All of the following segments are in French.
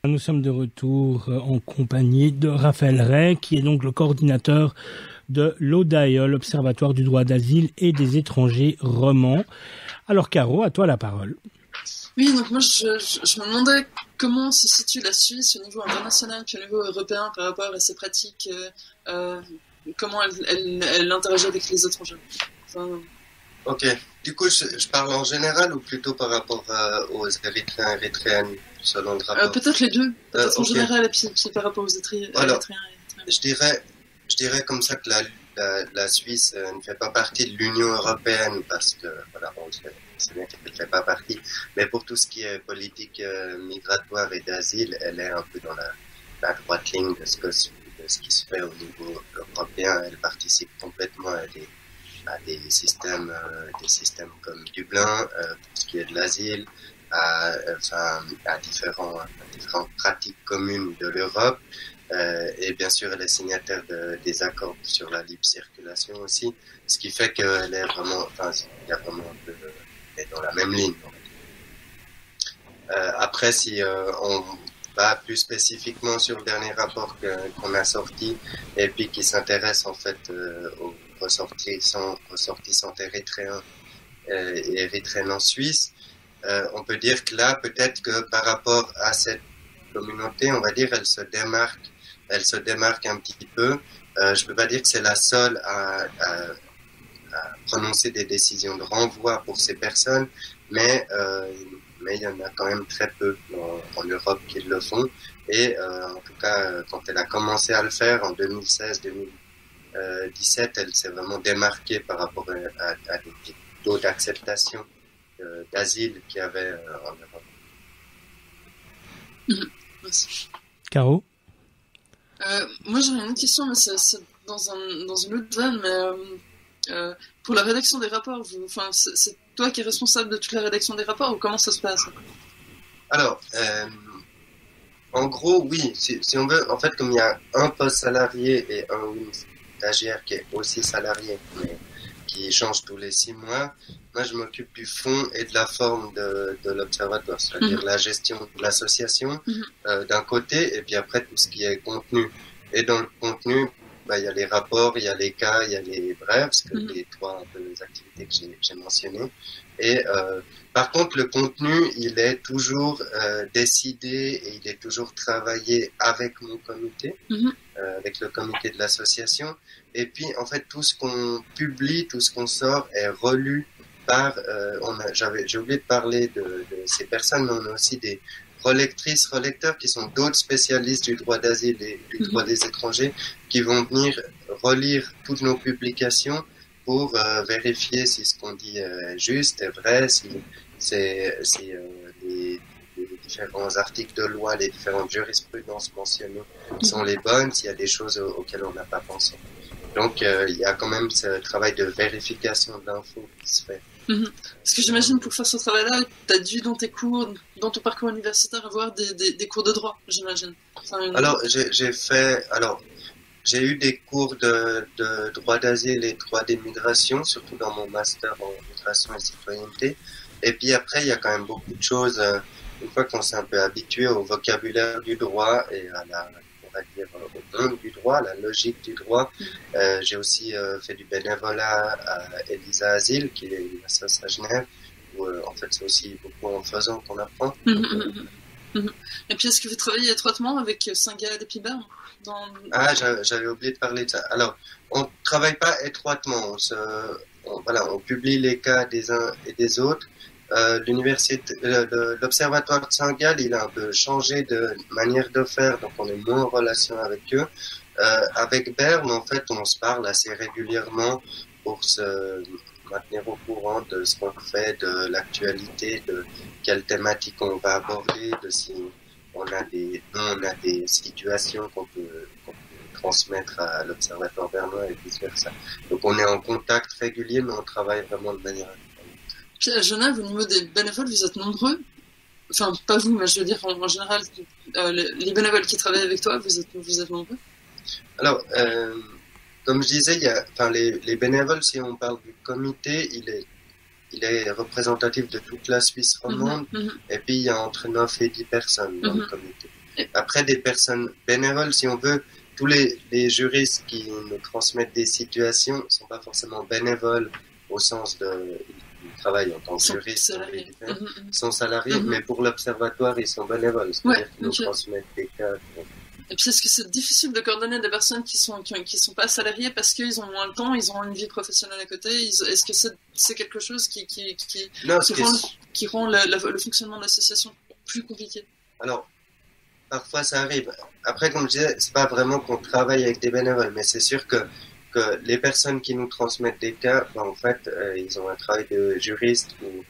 Nous sommes de retour en compagnie de Raphaël Ray, qui est donc le coordinateur de l'ODAE, l'Observatoire du droit d'asile et des étrangers romans. Alors Caro, à toi la parole. Oui, donc moi je me demandais comment se situe la Suisse au niveau international puis au niveau européen par rapport à ses pratiques, comment elle interagit avec les étrangers. Enfin... Ok, du coup je parle en général ou plutôt par rapport aux Érythréens et Érythréennes selon le rapport peut-être les deux, peut-être en okay. général et puis par rapport aux Érythréens et Érythréens. Je dirais comme ça que la Suisse ne fait pas partie de l'Union européenne parce que, voilà, on sait bien qu'elle ne fait pas partie, mais pour tout ce qui est politique migratoire et d'asile, elle est un peu dans la droite ligne de ce qui se fait au niveau européen. Elle participe complètement à des systèmes comme Dublin, pour ce qui est de l'asile, à différentes pratiques communes de l'Europe. Et bien sûr, elle est signataire des accords sur la libre circulation aussi, ce qui fait qu'elle est vraiment, il y a vraiment un peu, elle est dans la même ligne. Après, si on va plus spécifiquement sur le dernier rapport qu'on a sorti, et puis qui s'intéresse en fait aux ressortissants érythréens et érythréennes en Suisse, on peut dire que là, peut-être que par rapport à cette communauté, on va dire, elle se démarque un petit peu. Je peux pas dire que c'est la seule à prononcer des décisions de renvoi pour ces personnes, mais il y en a quand même très peu en Europe qui le font. Et en tout cas, quand elle a commencé à le faire en 2016-2017, elle s'est vraiment démarquée par rapport à des taux d'acceptation d'asile qu'il y avait en Europe. Merci. Caro? Moi j'aurais une autre question, mais c'est dans une autre veine, mais pour la rédaction des rapports, c'est toi qui es responsable de toute la rédaction des rapports ou comment ça se passe? Alors, en gros, oui, si on veut, en fait, comme il y a un poste salarié et un stagiaire qui est aussi salarié, mais qui change tous les 6 mois, moi je m'occupe du fond et de la forme de l'observatoire, c'est-à-dire la gestion de l'association d'un côté, et puis après tout ce qui est contenu. Et dans le contenu, il y a les rapports, il y a les cas, il y a les brèves, c'est les 3 un peu les activités que j'ai mentionnées. Et par contre, le contenu, il est toujours décidé et il est toujours travaillé avec mon comité, avec le comité de l'association. Et puis, en fait, tout ce qu'on publie, tout ce qu'on sort est relu par... j'ai oublié de parler de ces personnes, mais on a aussi des relectrices, relecteurs qui sont d'autres spécialistes du droit d'asile et du droit des étrangers qui vont venir relire toutes nos publications pour vérifier si ce qu'on dit est juste, est vrai, si les différents articles de loi, les différentes jurisprudences mentionnées sont les bonnes, s'il y a des choses auxquelles on n'a pas pensé. Donc, il y a quand même ce travail de vérification de l'info qui se fait. Parce que j'imagine pour faire ce travail-là, tu as dû dans ton parcours universitaire avoir des cours de droit, j'imagine. Alors, j'ai eu des cours de droit d'asile et droit d'immigration, surtout dans mon master en migration et citoyenneté. Et puis après, il y a quand même beaucoup de choses, une fois qu'on s'est un peu habitué au vocabulaire du droit et à au monde du droit, la logique du droit. J'ai aussi fait du bénévolat à Elisa Asile, qui est une association à Genève, où en fait c'est aussi beaucoup en faisant qu'on apprend. Et puis est-ce que vous travaillez étroitement avec Saint-Gall et Pibert j'avais oublié de parler de ça. Alors, on travaille pas étroitement, on publie les cas des uns et des autres. L'Observatoire de Saint-Gall, il a un peu changé de manière de faire, donc on est moins en relation avec eux. Avec Berne, en fait, on se parle assez régulièrement pour se maintenir au courant de ce qu'on fait, de l'actualité, de quelles thématiques on va aborder, de si on a des situations qu'on peut transmettre à l'Observatoire bernois et vice-versa. Donc on est en contact régulier, mais on travaille vraiment de manière... Puis à Genève, au niveau des bénévoles, vous êtes nombreux. Enfin, pas vous, mais je veux dire en général, les bénévoles qui travaillent avec toi, vous êtes nombreux. Alors, comme je disais, les bénévoles, si on parle du comité, il est il est représentatif de toute la Suisse romande, et puis il y a entre 9 et 10 personnes dans le comité. Après, des personnes bénévoles, si on veut, tous les juristes qui nous transmettent des situations ne sont pas forcément bénévoles au sens de... Ils travaillent en tant que juristes, sont salariés, mais pour l'observatoire, ils sont bénévoles, c'est-à-dire qu'ils nous transmettent des cas. Et puis, est-ce que c'est difficile de coordonner des personnes qui sont pas salariées parce qu'ils ont moins de temps, ils ont une vie professionnelle à côté? Est-ce que c'est quelque chose qui rend le fonctionnement de l'association plus compliqué? Alors, parfois ça arrive. Après, comme je disais, c'est pas vraiment qu'on travaille avec des bénévoles, mais c'est sûr que les personnes qui nous transmettent des cas, en fait, ils ont un travail de juriste où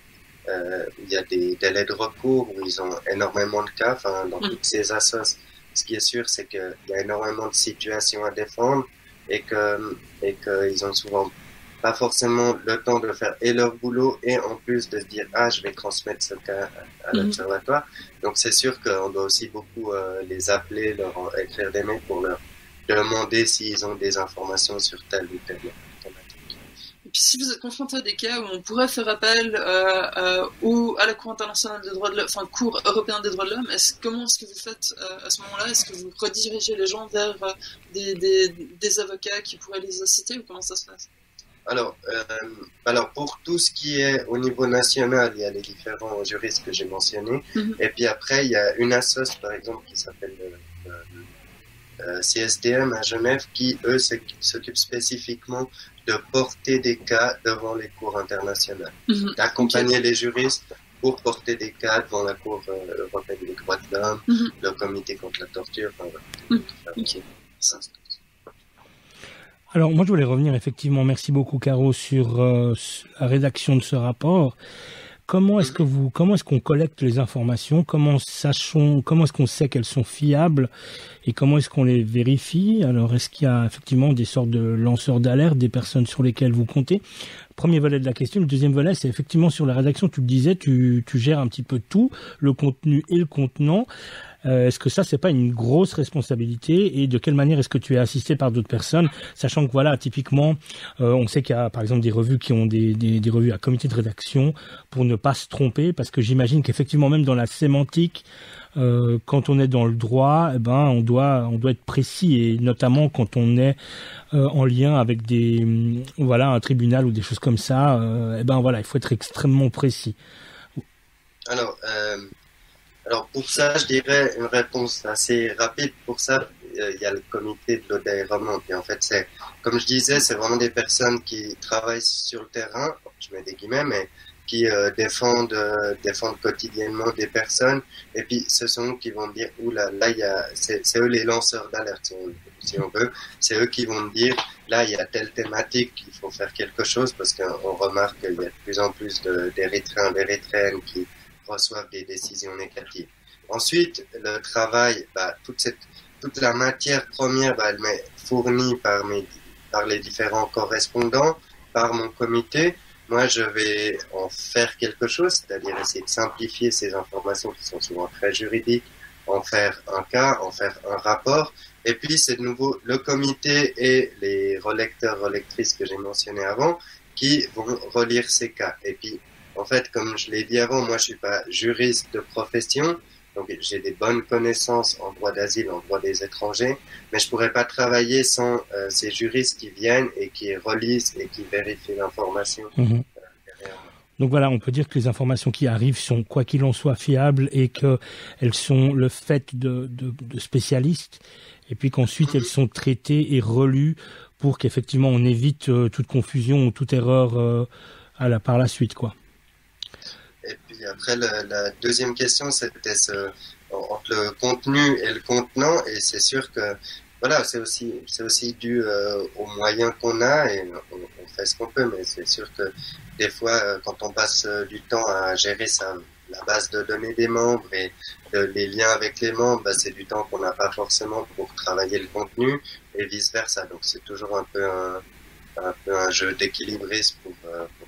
il y a des délais de recours, où ils ont énormément de cas, dans toutes ces assos. Ce qui est sûr, c'est qu'il y a énormément de situations à défendre et qu'ils ont souvent pas forcément le temps de faire et leur boulot et en plus de se dire je vais transmettre ce cas à l'observatoire. Donc c'est sûr qu'on doit aussi beaucoup les appeler, leur écrire des mails pour leur demander s'ils ont des informations sur telle ou telle thématique. Et puis si vous êtes confronté à des cas où on pourrait faire appel à la Cour internationale des droits de l'homme, Cour européenne des droits de l'homme, comment est-ce que vous faites à ce moment-là? Est-ce que vous redirigez les gens vers des avocats qui pourraient les assister ou comment ça se passe? Alors pour tout ce qui est au niveau national, il y a les différents juristes que j'ai mentionnés. Et puis après, il y a une assoce, par exemple, qui s'appelle CSDM à Genève, qui, eux, s'occupent spécifiquement de porter des cas devant les cours internationales, d'accompagner les juristes pour porter des cas devant la Cour européenne des droits de l'homme, le comité contre la torture. Alors, moi, je voulais revenir effectivement, merci beaucoup, Caro, sur la rédaction de ce rapport. Comment est-ce qu'on collecte les informations? Comment est-ce qu'on sait qu'elles sont fiables? Et comment est-ce qu'on les vérifie? Alors, est-ce qu'il y a effectivement des sortes de lanceurs d'alerte, des personnes sur lesquelles vous comptez? Premier volet de la question. Le deuxième volet, c'est effectivement sur la rédaction. Tu le disais, tu gères un petit peu tout, le contenu et le contenant. Est-ce que ça, c'est pas une grosse responsabilité et de quelle manière est-ce que tu es assisté par d'autres personnes, sachant que voilà, typiquement, on sait qu'il y a par exemple des revues qui ont des revues à comité de rédaction pour ne pas se tromper, parce que j'imagine qu'effectivement même dans la sémantique, quand on est dans le droit, on doit être précis et notamment quand on est en lien avec un tribunal ou des choses comme ça, il faut être extrêmement précis. Alors pour ça, je dirais une réponse assez rapide. Pour ça, il y a le comité de l'Odaï romande. Et en fait, c'est, comme je disais, c'est vraiment des personnes qui travaillent sur le terrain, je mets des guillemets, mais qui défendent quotidiennement des personnes. Et puis, ce sont eux qui vont dire, c'est eux les lanceurs d'alerte, si on veut. C'est eux qui vont dire, là, il y a telle thématique, il faut faire quelque chose, parce qu'on remarque qu'il y a de plus en plus d'Érythréens, d'Érythréennes qui reçoivent des décisions négatives. Ensuite, le travail, toute la matière première, elle m'est fournie par les différents correspondants, par mon comité. Moi, je vais en faire quelque chose, c'est-à-dire essayer de simplifier ces informations qui sont souvent très juridiques, en faire un cas, en faire un rapport. Et puis, c'est de nouveau le comité et les relecteurs, relectrices que j'ai mentionnés avant qui vont relire ces cas. Et puis, en fait, comme je l'ai dit avant, moi, je suis pas juriste de profession, donc j'ai des bonnes connaissances en droit d'asile, en droit des étrangers, mais je pourrais pas travailler sans ces juristes qui viennent et qui relisent et qui vérifient l'information. Donc voilà, on peut dire que les informations qui arrivent sont, quoi qu'il en soit, fiables et qu'elles sont le fait de spécialistes, et puis qu'ensuite elles sont traitées et relues pour qu'effectivement on évite toute confusion ou toute erreur par la suite, quoi. Et puis après, la deuxième question, c'était entre le contenu et le contenant, et c'est sûr que voilà, c'est aussi dû aux moyens qu'on a, et on fait ce qu'on peut, mais c'est sûr que des fois, quand on passe du temps à gérer la base de données des membres et les liens avec les membres, c'est du temps qu'on n'a pas forcément pour travailler le contenu, et vice versa. Donc c'est toujours un peu un jeu d'équilibrisme pour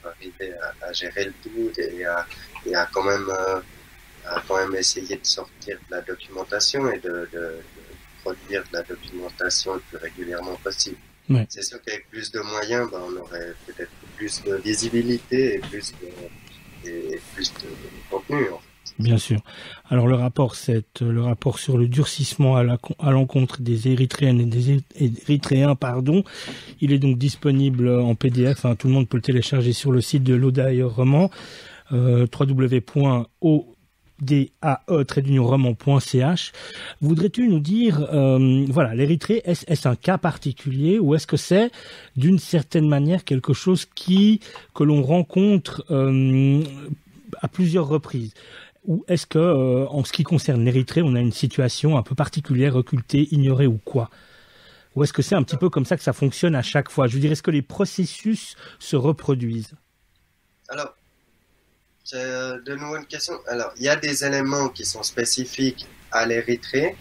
arriver à gérer le tout et à quand même essayer de sortir de la documentation et de produire de la documentation le plus régulièrement possible. Ouais. C'est sûr qu'avec plus de moyens, on aurait peut-être plus de visibilité et plus plus de contenu. En fait. Bien sûr. Alors le rapport sur le durcissement à l'encontre des Érythréennes et des Érythréens, il est donc disponible en PDF. Hein, tout le monde peut le télécharger sur le site de l'Odaï Roman, www.odae-roman.ch. Voudrais-tu nous dire, l'Érythrée, est-ce un cas particulier ou est-ce que c'est d'une certaine manière quelque chose que l'on rencontre à plusieurs reprises? Ou est-ce que, en ce qui concerne l'Érythrée, on a une situation un peu particulière, occultée, ignorée ou quoi? Ou est-ce que c'est un petit peu comme ça que ça fonctionne à chaque fois? Je veux dire, est-ce que les processus se reproduisent? Alors, c'est de nouveau une question. Alors, il y a des éléments qui sont spécifiques à l'Érythrée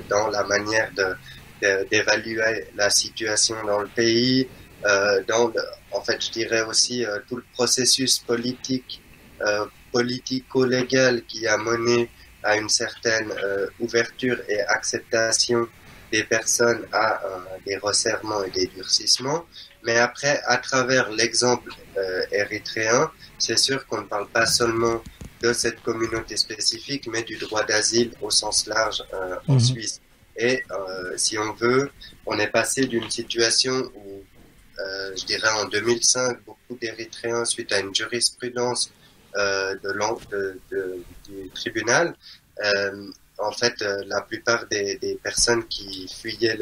dans la manière d'évaluer la situation dans le pays, en fait, je dirais aussi tout le processus politico-légal qui a mené à une certaine ouverture et acceptation des personnes à des resserrements et des durcissements. Mais après, à travers l'exemple érythréen, c'est sûr qu'on ne parle pas seulement de cette communauté spécifique, mais du droit d'asile au sens large en Suisse. Et si on veut, on est passé d'une situation où, je dirais en 2005, beaucoup d'Érythréens, suite à une jurisprudence du tribunal, en fait, la plupart des personnes qui fuyaient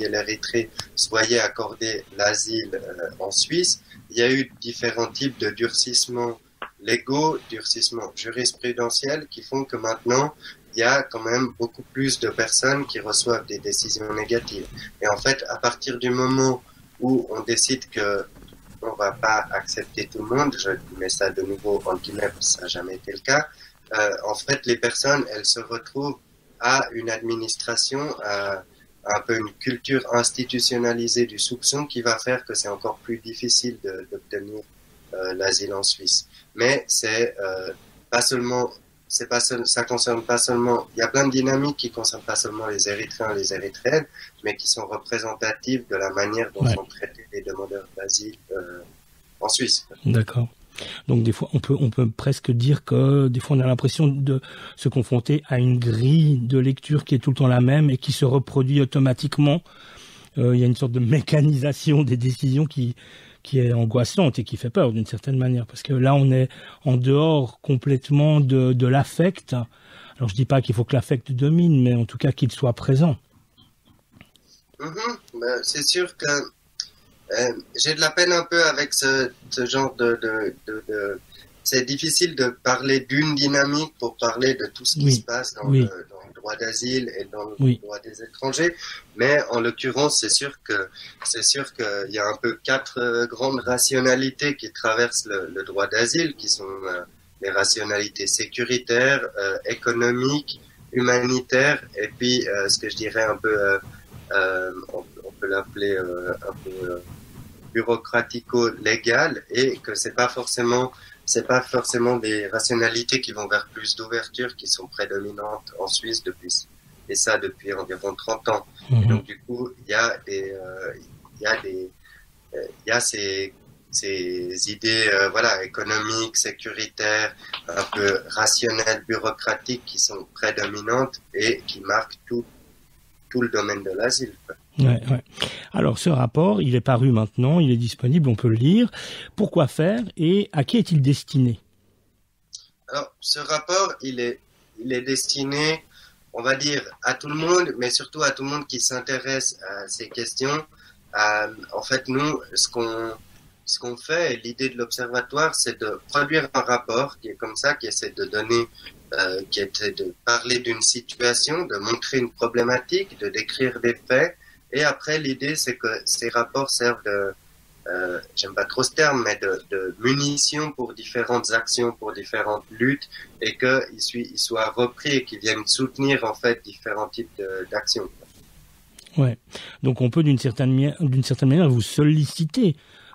l'Érythrée se voyaient accorder l'asile en Suisse. Il y a eu différents types de durcissements légaux, durcissements jurisprudentiels qui font que maintenant, il y a quand même beaucoup plus de personnes qui reçoivent des décisions négatives. Et en fait, à partir du moment où on décide que on va pas accepter tout le monde, je mets ça de nouveau en guillemets parce que ça n'a jamais été le cas, en fait, les personnes, elles se retrouvent à une administration, à un peu une culture institutionnalisée du soupçon qui va faire que c'est encore plus difficile d'obtenir l'asile en Suisse. Mais c'est pas seulement, ça concerne pas seulement, il y a plein de dynamiques qui concernent pas seulement les Érythréens et les Érythréennes, mais qui sont représentatives de la manière dont sont traités les demandeurs d'asile en Suisse. D'accord. Donc des fois, on peut presque dire que des fois on a l'impression de se confronter à une grille de lecture qui est tout le temps la même et qui se reproduit automatiquement. Il y a une sorte de mécanisation des décisions qui est angoissante et qui fait peur d'une certaine manière, parce que là on est en dehors complètement de l'affect. Alors je dis pas qu'il faut que l'affect domine, mais en tout cas qu'il soit présent. C'est sûr que j'ai de la peine un peu avec ce genre c'est difficile de parler d'une dynamique pour parler de tout ce qui se passe dans le droit d'asile et dans le droit des étrangers. Mais en l'occurrence, c'est sûr qu'il y a un peu 4 grandes rationalités qui traversent le droit d'asile, qui sont les rationalités sécuritaires, économiques, humanitaires, et puis ce que je dirais un peu, on peut l'appeler un peu bureaucratico-légal, et que c'est pas forcément des rationalités qui vont vers plus d'ouverture qui sont prédominantes en Suisse depuis environ 30 ans. Et donc du coup, il y a ces idées économiques, sécuritaires, un peu rationnelles, bureaucratiques qui sont prédominantes et qui marquent tout le domaine de l'asile. Ouais. Alors ce rapport, il est paru maintenant, il est disponible, on peut le lire. Pourquoi faire et à qui est-il destiné? Alors ce rapport, il est destiné, on va dire, à tout le monde, mais surtout à tout le monde qui s'intéresse à ces questions. En fait, nous, ce qu'on fait, et l'idée de l'Observatoire, c'est de produire un rapport qui est comme ça, qui essaie de donner, qui essaie de parler d'une situation, de montrer une problématique, de décrire des faits. Et après, l'idée, c'est que ces rapports servent j'aime pas trop ce terme, mais de munitions pour différentes actions, pour différentes luttes, et qu'ils soient repris et qu'ils viennent soutenir, en fait, différents types d'actions. Ouais. Donc, on peut, d'une certaine manière, vous solliciter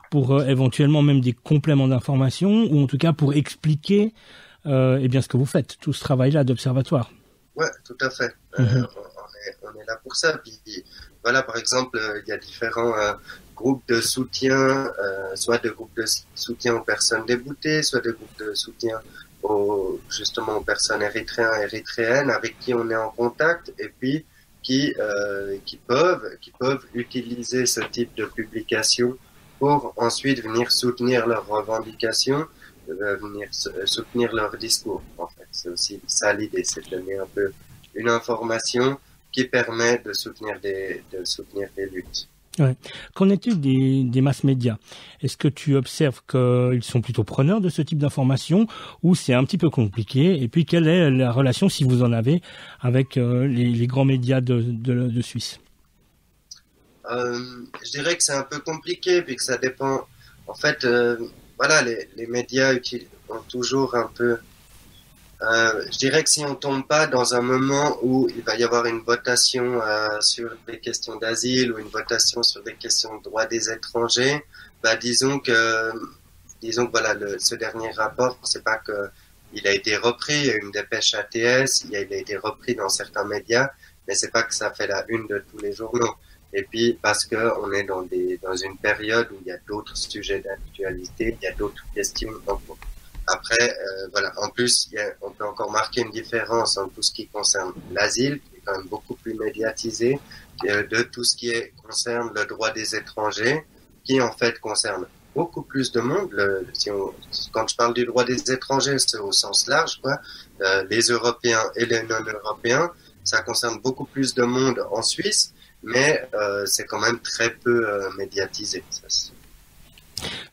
pour éventuellement même des compléments d'information, ou en tout cas pour expliquer, ce que vous faites, tout ce travail-là d'observatoire. Ouais, tout à fait. On est là pour ça. Puis, voilà, par exemple, il y a différents groupes de soutien, soit de groupes de soutien aux personnes déboutées, soit de groupes de soutien justement aux personnes érythréennes avec qui on est en contact, et puis qui peuvent utiliser ce type de publication pour ensuite venir soutenir leurs revendications, venir soutenir leur discours. En fait, c'est aussi ça l'idée, c'est de donner un peu une information qui permet de soutenir des luttes. Ouais. Qu'en est-il des masses médias? Est-ce que tu observes qu'ils sont plutôt preneurs de ce type d'informations ou c'est un petit peu compliqué? Et puis, quelle est la relation, si vous en avez, avec les grands médias de Suisse? Je dirais que c'est un peu compliqué, puis que ça dépend. En fait, voilà, les médias ont toujours un peu... je dirais que si on tombe pas dans un moment où il va y avoir une votation sur des questions d'asile ou une votation sur des questions de droits des étrangers, bah disons que voilà, ce dernier rapport, c'est pas que il a été repris, il y a une dépêche ATS, il a été repris dans certains médias, mais c'est pas que ça fait la une de tous les journaux. Et puis parce que on est dans une période où il y a d'autres sujets d'actualité, il y a d'autres questions en cours. Après, voilà. En plus, on peut encore marquer une différence en tout ce qui concerne l'asile, qui est quand même beaucoup plus médiatisé, de tout ce qui concerne le droit des étrangers, qui en fait concerne beaucoup plus de monde. Quand je parle du droit des étrangers, c'est au sens large, quoi. Les Européens et les non-Européens, ça concerne beaucoup plus de monde en Suisse, mais c'est quand même très peu médiatisé.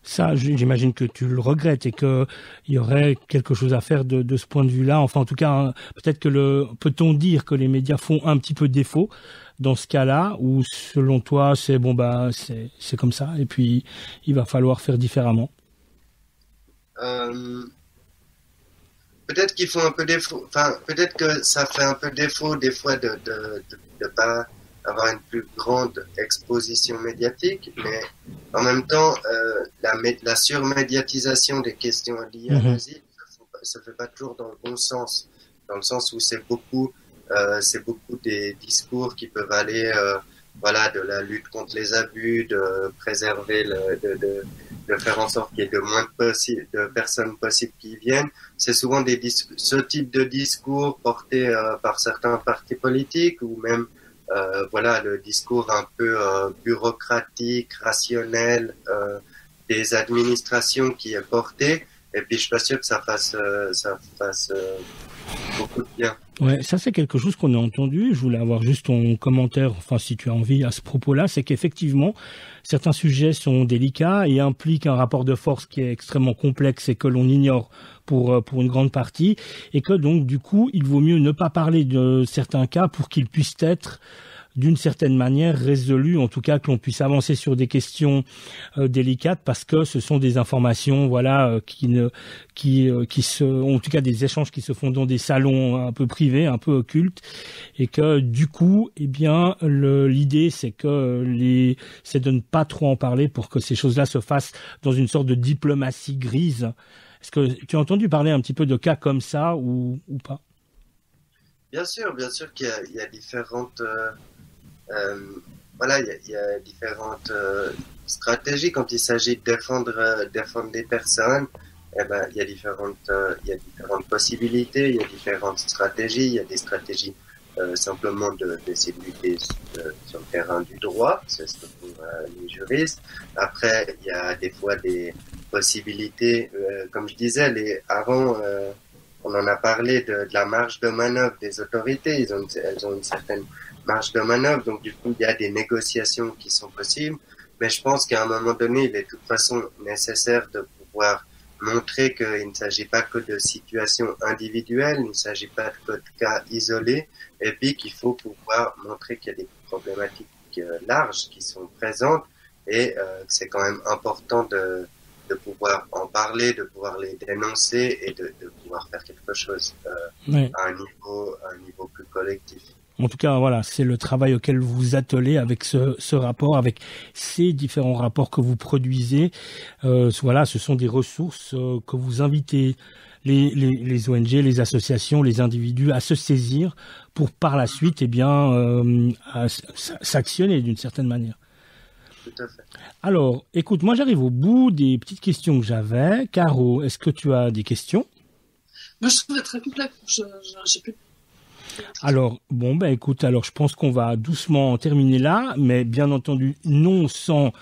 Ça, j'imagine que tu le regrettes et qu'il y aurait quelque chose à faire de ce point de vue-là. Enfin, en tout cas, hein, peut-être peut-on dire que les médias font un petit peu défaut dans ce cas-là, ou selon toi, c'est bon, bah, c'est comme ça, et puis il va falloir faire différemment. Peut-être qu'ils font un peu défaut. Enfin, peut-être que ça fait un peu défaut des fois de pas avoir une plus grande exposition médiatique, mais en même temps, la surmédiatisation des questions liées à l'asile, ça fait pas toujours dans le bon sens, dans le sens où c'est beaucoup des discours qui peuvent aller, voilà, de la lutte contre les abus, de préserver de faire en sorte qu'il y ait de moins de personnes possibles qui viennent. C'est souvent ce type de discours porté par certains partis politiques ou même voilà, le discours un peu bureaucratique, rationnel des administrations qui est porté. Et puis je suis pas sûr que ça fasse beaucoup de bien. Ouais, ça c'est quelque chose qu'on a entendu. Je voulais avoir juste ton commentaire, enfin si tu as envie à ce propos-là, c'est qu'effectivement certains sujets sont délicats et impliquent un rapport de force qui est extrêmement complexe et que l'on ignore pour une grande partie, et que donc du coup il vaut mieux ne pas parler de certains cas pour qu'ils puissent être d'une certaine manière résolu, en tout cas que l'on puisse avancer sur des questions délicates, parce que ce sont des informations, voilà, en tout cas des échanges qui se font dans des salons un peu privés, un peu occultes, et que du coup, eh bien, l'idée c'est c'est de ne pas trop en parler pour que ces choses-là se fassent dans une sorte de diplomatie grise. Est-ce que tu as entendu parler un petit peu de cas comme ça ou pas? Bien sûr qu'il y a différentes voilà, il y a différentes stratégies quand il s'agit de défendre des personnes. Eh ben, il y a différentes possibilités, il y a différentes stratégies. Il y a des stratégies simplement d'essayer de lutter sur le terrain du droit, c'est ce que font les juristes. Après, il y a des fois des possibilités, comme je disais, avant. On en a parlé de la marge de manœuvre des autorités. Elles ont une certaine marge de manœuvre, donc du coup il y a des négociations qui sont possibles, mais je pense qu'à un moment donné il est de toute façon nécessaire de pouvoir montrer qu'il ne s'agit pas que de situations individuelles, il ne s'agit pas que de cas isolés, et puis qu'il faut pouvoir montrer qu'il y a des problématiques larges qui sont présentes, et c'est quand même important de pouvoir en parler, de pouvoir les dénoncer et de pouvoir faire quelque chose à un niveau plus collectif. En tout cas, voilà, c'est le travail auquel vous vous attelez avec ce rapport, avec ces différents rapports que vous produisez. Voilà, ce sont des ressources que vous invitez les ONG, les associations, les individus à se saisir pour par la suite, eh bien, s'actionner d'une certaine manière. tout à fait. Alors, écoute, moi j'arrive au bout des petites questions que j'avais. Caro, est-ce que tu as des questions? Moi, je trouvais très complet. J'ai plus. Alors, bon, ben écoute, alors je pense qu'on va doucement terminer là, mais bien entendu, non sans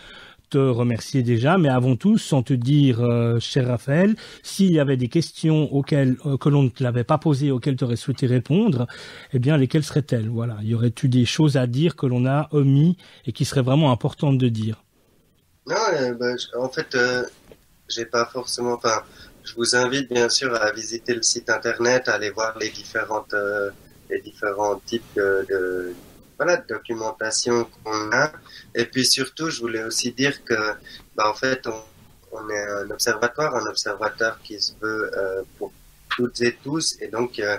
te remercier déjà, mais avant tout, sans te dire, cher Raphaël, s'il y avait des questions auxquelles que l'on ne te l'avait pas posées, auxquelles tu aurais souhaité répondre, eh bien, lesquelles seraient-elles? Voilà, y aurait-tu des choses à dire que l'on a omis et qui seraient vraiment importantes de dire? Non, en fait, j'ai pas forcément. Enfin, je vous invite bien sûr à visiter le site internet, à aller voir les différents types de documentation qu'on a. Et puis surtout, je voulais aussi dire que, en fait, on est un observateur qui se veut pour toutes et tous. Et donc, il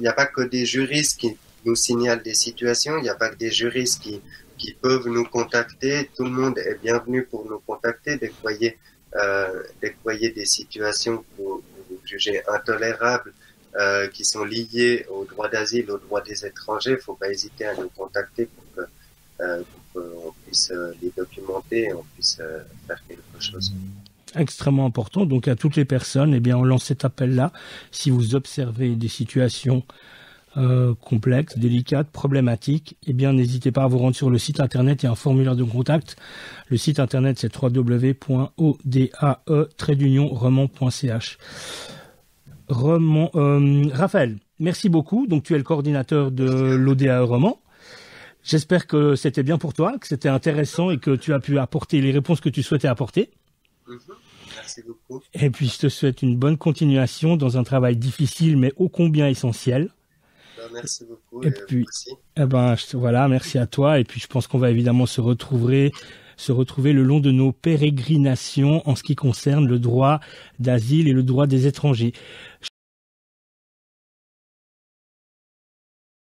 n'y a pas que des juristes qui nous signalent des situations, il n'y a pas que des juristes qui peuvent nous contacter. Tout le monde est bienvenu pour nous contacter. Dès que vous voyez des situations que vous jugez intolérables, qui sont liées au droit d'asile, au droit des étrangers, il ne faut pas hésiter à nous contacter pour qu'on puisse les documenter et on puisse faire quelque chose. Extrêmement important. Donc à toutes les personnes, eh bien, on lance cet appel-là. Si vous observez des situations complexes, délicates, problématiques, eh bien, n'hésitez pas à vous rendre sur le site internet. Il y a un formulaire de contact. Le site internet, c'est www.odae-roman.ch. Raphaël, merci beaucoup. Donc, tu es le coordinateur de l'ODAE Roman. J'espère que c'était bien pour toi, que c'était intéressant et que tu as pu apporter les réponses que tu souhaitais apporter. Merci beaucoup. Et puis, je te souhaite une bonne continuation dans un travail difficile, mais ô combien essentiel. Merci beaucoup. Et puis, voilà, merci à toi. Et puis, je pense qu'on va évidemment se retrouver le long de nos pérégrinations en ce qui concerne le droit d'asile et le droit des étrangers.